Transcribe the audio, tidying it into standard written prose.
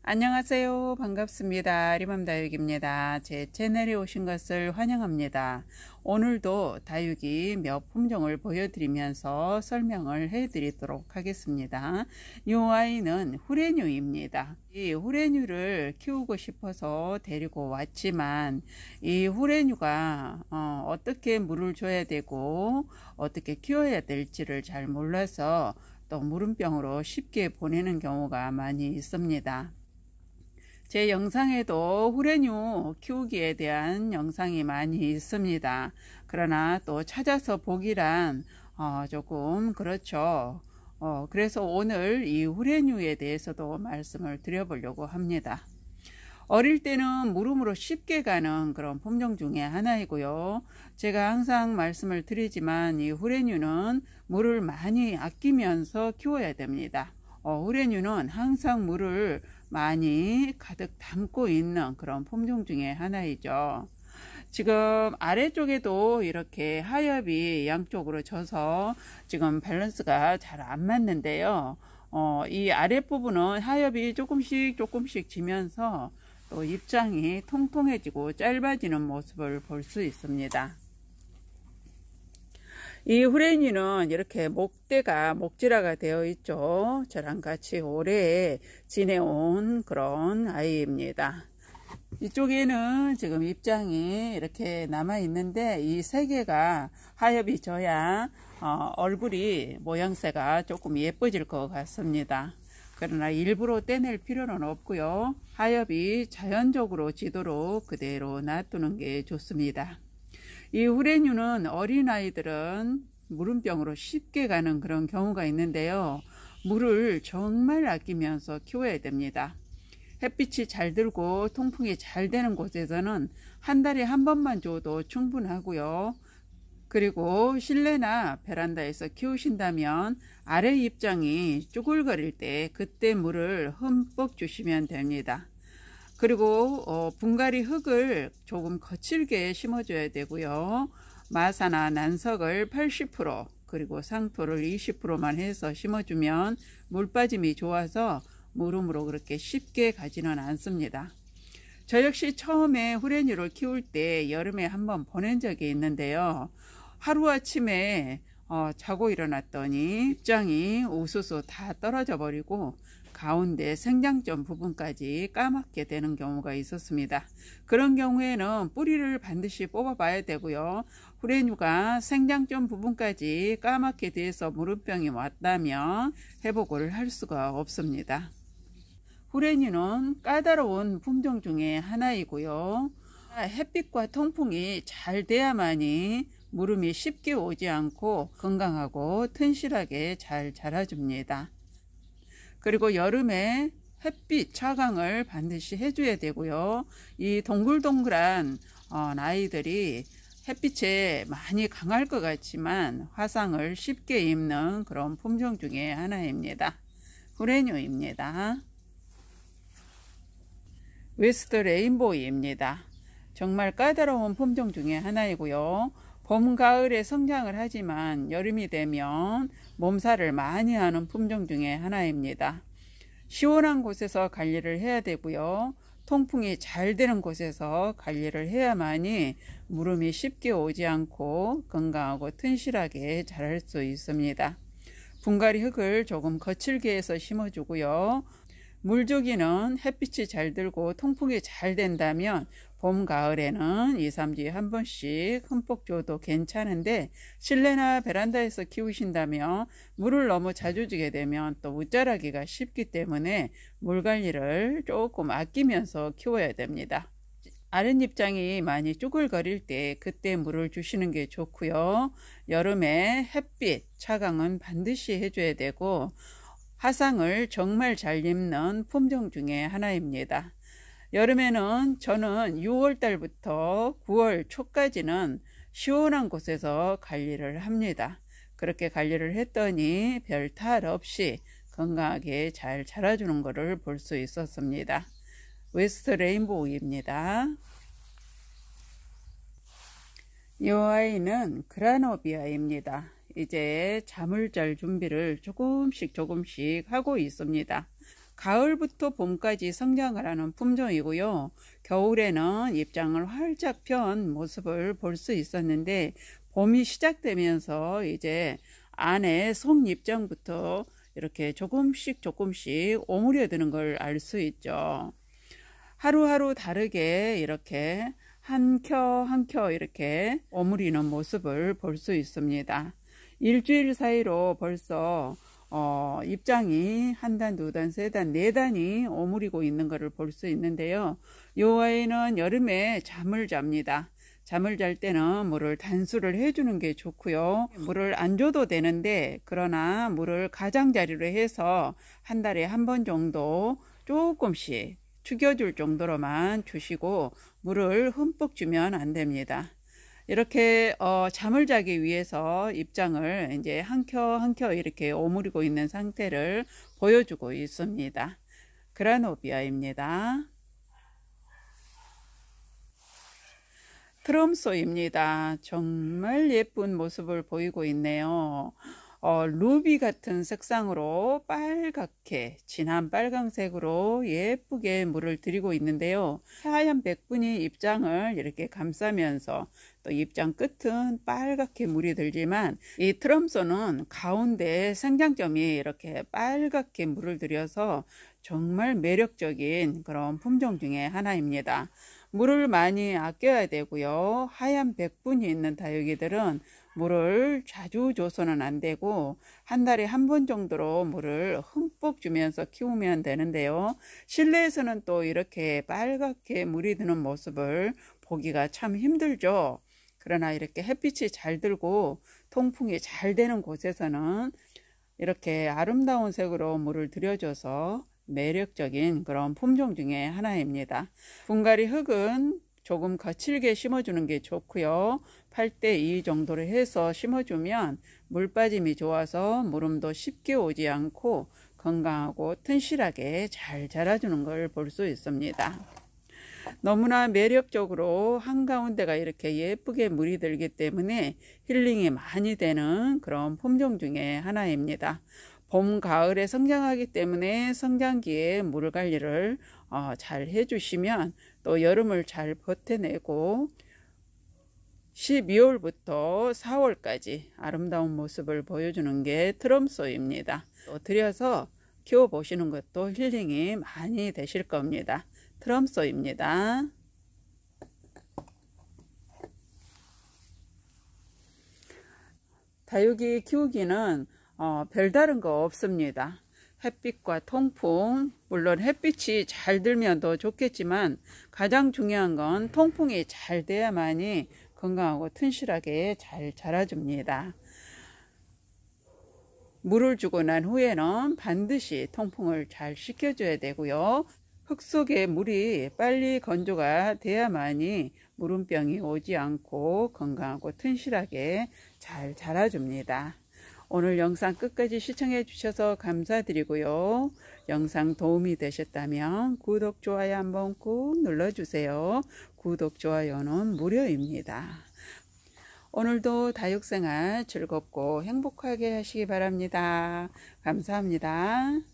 안녕하세요. 반갑습니다. 리맘다육입니다. 제 채널에 오신 것을 환영합니다. 오늘도 다육이 몇 품종을 보여드리면서 설명을 해드리도록 하겠습니다. 이 아이는 후레뉴입니다. 이 후레뉴를 키우고 싶어서 데리고 왔지만 이 후레뉴가 어떻게 물을 줘야 되고 어떻게 키워야 될지를 잘 몰라서 또 물음병으로 쉽게 보내는 경우가 많이 있습니다. 제 영상에도 후레뉴 키우기에 대한 영상이 많이 있습니다. 그러나 또 찾아서 보기란 조금 그렇죠. 그래서 오늘 이 후레뉴에 대해서도 말씀을 드려보려고 합니다. 어릴 때는 물음으로 쉽게 가는 그런 품종 중에 하나이고요. 제가 항상 말씀을 드리지만 이 후레뉴는 물을 많이 아끼면서 키워야 됩니다. 후레뉴는 항상 물을 많이 가득 담고 있는 그런 품종 중에 하나이죠. 지금 아래쪽에도 이렇게 하엽이 양쪽으로 져서 지금 밸런스가 잘 안 맞는데요. 이 아랫부분은 하엽이 조금씩 지면서 또 입장이 통통해지고 짧아지는 모습을 볼 수 있습니다. 이 후레뉴는 이렇게 목질화가 되어 있죠. 저랑 같이 오래 지내온 그런 아이입니다. 이쪽에는 지금 입장이 이렇게 남아 있는데 이 세 개가 하엽이 져야 얼굴이 모양새가 조금 예뻐질 것 같습니다. 그러나 일부러 떼낼 필요는 없고요. 하엽이 자연적으로 지도록 그대로 놔두는 게 좋습니다. 이 후레뉴는 어린아이들은 물음병으로 쉽게 가는 그런 경우가 있는데요. 물을 정말 아끼면서 키워야 됩니다. 햇빛이 잘 들고 통풍이 잘 되는 곳에서는 한 달에 한 번만 줘도 충분하고요. 그리고 실내나 베란다에서 키우신다면 아래 입장이 쭈글거릴 때 그때 물을 흠뻑 주시면 됩니다. 그리고 분갈이 흙을 조금 거칠게 심어줘야 되고요. 마사나 난석을 80% 그리고 상토를 20%만 해서 심어주면 물 빠짐이 좋아서 물음으로 그렇게 쉽게 가지는 않습니다. 저 역시 처음에 후레뉴를 키울 때 여름에 한번 보낸 적이 있는데요. 하루아침에 자고 일어났더니 입장이 우수수 다 떨어져 버리고 가운데 생장점 부분까지 까맣게 되는 경우가 있었습니다. 그런 경우에는 뿌리를 반드시 뽑아 봐야 되고요. 후레뉴가 생장점 부분까지 까맣게 돼서 물음병이 왔다면 회복을 할 수가 없습니다. 후레뉴는 까다로운 품종 중에 하나이고요. 햇빛과 통풍이 잘 돼야만이 물음이 쉽게 오지 않고 건강하고 튼실하게 잘 자라줍니다. 그리고 여름에 햇빛 차광을 반드시 해줘야 되고요. 이 동글동글한 아이들이 햇빛에 많이 강할 것 같지만 화상을 쉽게 입는 그런 품종 중에 하나입니다. 후레뉴입니다. 웨스트 레인보우입니다. 정말 까다로운 품종 중에 하나이고요. 봄, 가을에 성장을 하지만 여름이 되면 몸살을 많이 하는 품종 중에 하나입니다. 시원한 곳에서 관리를 해야 되고요. 통풍이 잘 되는 곳에서 관리를 해야만이 물음이 쉽게 오지 않고 건강하고 튼실하게 자랄 수 있습니다. 분갈이 흙을 조금 거칠게 해서 심어주고요. 물주기는 햇빛이 잘 들고 통풍이 잘 된다면 봄, 가을에는 2, 3주에 한 번씩 흠뻑 줘도 괜찮은데 실내나 베란다에서 키우신다면 물을 너무 자주 주게 되면 또 웃자라기가 쉽기 때문에 물 관리를 조금 아끼면서 키워야 됩니다. 아랫입장이 많이 쭈글거릴 때 그때 물을 주시는 게 좋고요. 여름에 햇빛, 차광은 반드시 해줘야 되고 화상을 정말 잘 입는 품종 중에 하나입니다. 여름에는 저는 6월 달부터 9월 초까지는 시원한 곳에서 관리를 합니다. 그렇게 관리를 했더니 별 탈 없이 건강하게 잘 자라주는 것을 볼 수 있었습니다. 웨스트 레인보우입니다. 이 아이는 그라노비아입니다. 이제 잠을 잘 준비를 조금씩 하고 있습니다. 가을부터 봄까지 성장을 하는 품종이고요. 겨울에는 입장을 활짝 편 모습을 볼 수 있었는데 봄이 시작되면서 이제 안에 속 입장부터 이렇게 조금씩 오므려드는 걸 알 수 있죠. 하루하루 다르게 이렇게 한 켜 이렇게 오므리는 모습을 볼 수 있습니다. 일주일 사이로 벌써 입장이 한 단, 두 단, 세 단, 네 단이 오므리고 있는 것을 볼 수 있는데요. 이 아이는 여름에 잠을 잡니다. 잠을 잘 때는 물을 단수를 해주는 게 좋고요. 물을 안 줘도 되는데 그러나 물을 가장자리로 해서 한 달에 한 번 정도 조금씩 죽여줄 정도로만 주시고 물을 흠뻑 주면 안 됩니다. 이렇게 잠을 자기 위해서 입장을 이제 한 켜 이렇게 오므리고 있는 상태를 보여주고 있습니다. 그라노비아입니다. 트럼소입니다. 정말 예쁜 모습을 보이고 있네요. 루비 같은 색상으로 빨갛게 진한 빨강색으로 예쁘게 물을 들이고 있는데요. 하얀 백분이 입장을 이렇게 감싸면서 또 입장 끝은 빨갛게 물이 들지만 이 트럼소는 가운데 생장점이 이렇게 빨갛게 물을 들여서 정말 매력적인 그런 품종 중에 하나입니다. 물을 많이 아껴야 되고요. 하얀 백분이 있는 다육이들은 물을 자주 줘서는 안 되고 한 달에 한 번 정도로 물을 흠뻑 주면서 키우면 되는데요. 실내에서는 또 이렇게 빨갛게 물이 드는 모습을 보기가 참 힘들죠. 그러나 이렇게 햇빛이 잘 들고 통풍이 잘 되는 곳에서는 이렇게 아름다운 색으로 물을 들여줘서 매력적인 그런 품종 중에 하나입니다. 분갈이 흙은 조금 거칠게 심어주는 게 좋고요. 8대2 정도로 해서 심어주면 물 빠짐이 좋아서 물음도 쉽게 오지 않고 건강하고 튼실하게 잘 자라주는 걸 볼 수 있습니다. 너무나 매력적으로 한가운데가 이렇게 예쁘게 물이 들기 때문에 힐링이 많이 되는 그런 품종 중에 하나입니다. 봄, 가을에 성장하기 때문에 성장기에 물 관리를 잘 해주시면 또 여름을 잘 버텨내고 12월부터 4월까지 아름다운 모습을 보여주는 게 트럼소입니다. 또 들여서 키워보시는 것도 힐링이 많이 되실 겁니다. 트럼소입니다. 다육이 키우기는 별다른 거 없습니다. 햇빛과 통풍, 물론 햇빛이 잘 들면 더 좋겠지만 가장 중요한 건 통풍이 잘 돼야만이 건강하고 튼실하게 잘 자라줍니다. 물을 주고 난 후에는 반드시 통풍을 잘 시켜줘야 되고요. 흙 속에 물이 빨리 건조가 돼야만이 물음병이 오지 않고 건강하고 튼실하게 잘 자라줍니다. 오늘 영상 끝까지 시청해 주셔서 감사드리고요. 영상 도움이 되셨다면 구독, 좋아요 한번 꾹 눌러주세요. 구독, 좋아요는 무료입니다. 오늘도 다육생활 즐겁고 행복하게 하시기 바랍니다. 감사합니다.